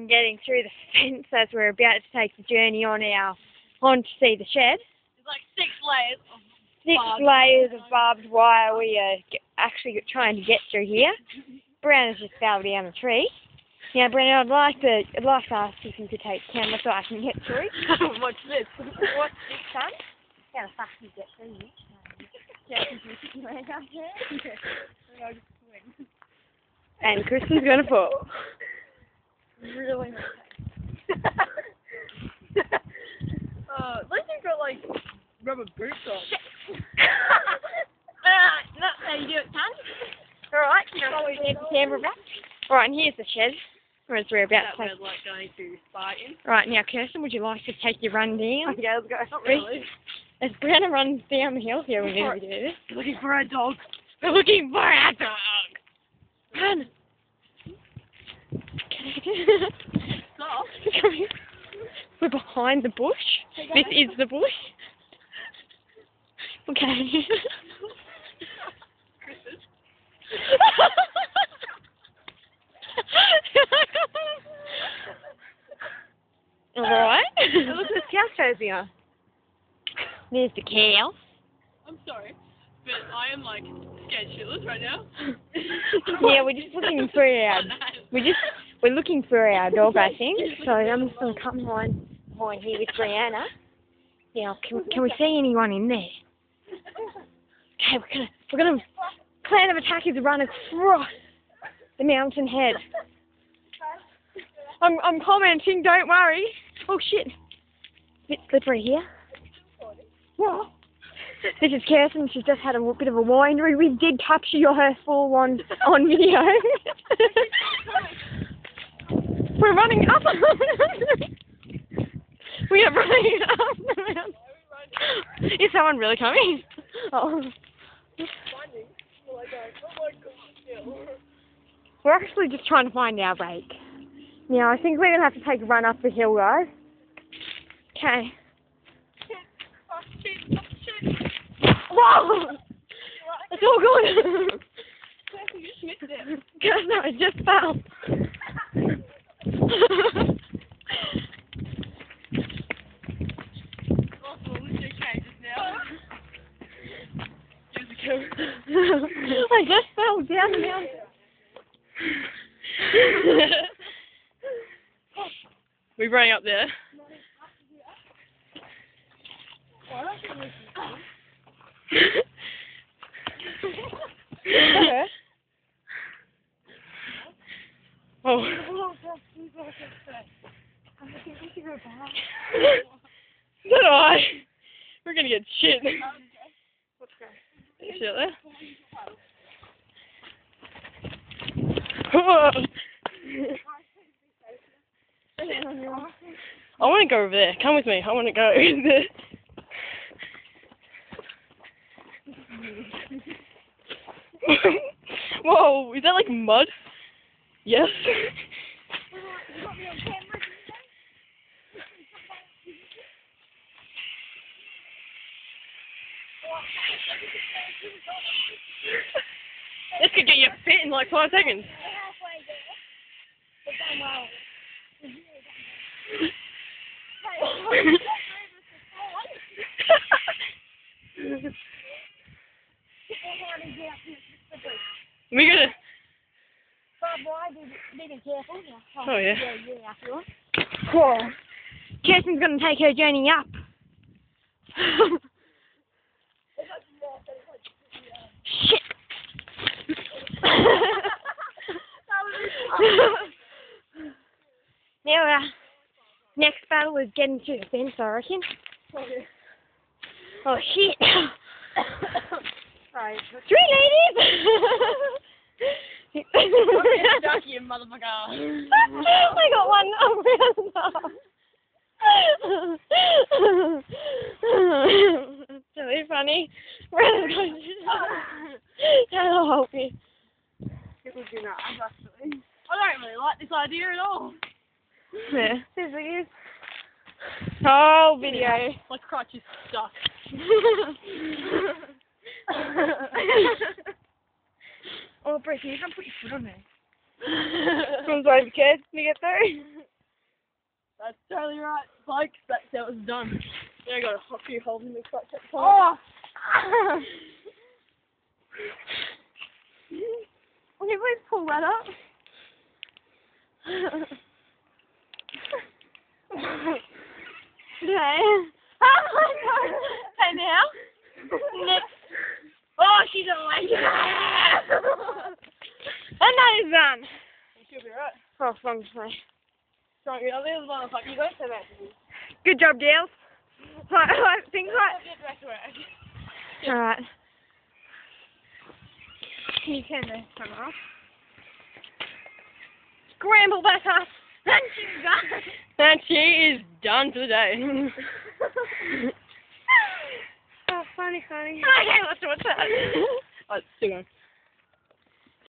problem getting through the fence as we're about to take the journey on to see the shed. There's like 6 layers of layers of barbed wire we are actually trying to get through here. Brandon's just fell down the tree. Now, Brandon, I'd like to ask if you could take the camera so I can get through. Watch this. What's this, son? How fast you get through this? And Kristen's going to fall. Really not. At least you've got like rubber boots on. Not how you do it, son. Alright, now we need the camera back. Alright, and here's the shed. Whereas we're about to take... like going to Spartan. Right, now Kirsten, would you like to take your run down? Okay, let's go. Not really. As Brianna runs down the hill here, we're going to do this. We're looking for a dog. We're looking for a dog! Run! Stop. Come here. We're behind the bush. This is the bush. Okay. Kristen. Alright. Look at the cow chasing us. There's the cow. I'm sorry, but I am like scared shitless right now. Yeah, we're just looking for we're looking for our dog, I think. So I'm just gonna come behind here with Brianna. Now, can we see anyone in there? Okay, we're gonna plan of attack is to run across the mountain head. I'm commenting, don't worry. Oh shit. It's a bit slippery here. Yeah. This is Kirsten. She's just had a bit of a winery. We did capture her full on video. We're running up. We are running up the mountain. Is someone really coming? Oh. We're actually just trying to find our bake. Now, I think we're going to have to take a run up the hill, guys. Okay. Whoa! It's all good. You just missed it. No, it just fell. I just fell down the mountain. We're running up there. Oh. So do I. We're gonna get shit. Let's go. Shit there. I want to go over there. Come with me. I want to go over there. Whoa, is that like mud? Yes. This could get you fit in like 5 seconds. We're gonna. Be careful. Oh yeah. Cool. Kirsten's gonna take her journey up. Shit. Now our next battle is getting through the fence, I reckon. Oh shit. Right. 3 ladies! Ducky, you motherfucker. I got one around It's really funny. Brandon's going to help me. People do not, actually. I don't really like this idea at all. Yeah. This is whole video. My crotch is stuck. Oh, Bree, you can put your foot on there. Comes over, kids. Can you get through? That's totally right, folks. That's how it's done. Yeah, I got a few holes in the clutch at the top. Oh! Will you please pull that up? Okay. Oh my god! And now? Next. Oh, she's awake! And that is done. She'll be right. Oh, thanks, mate. Sorry, you're the motherfucker. You got to say that to me. Good job, girls. Things like... Alright. You can turn off. Scramble back up. And she's done. And she is done for the day. Oh, funny. Okay, let's do what's that. Let's do it.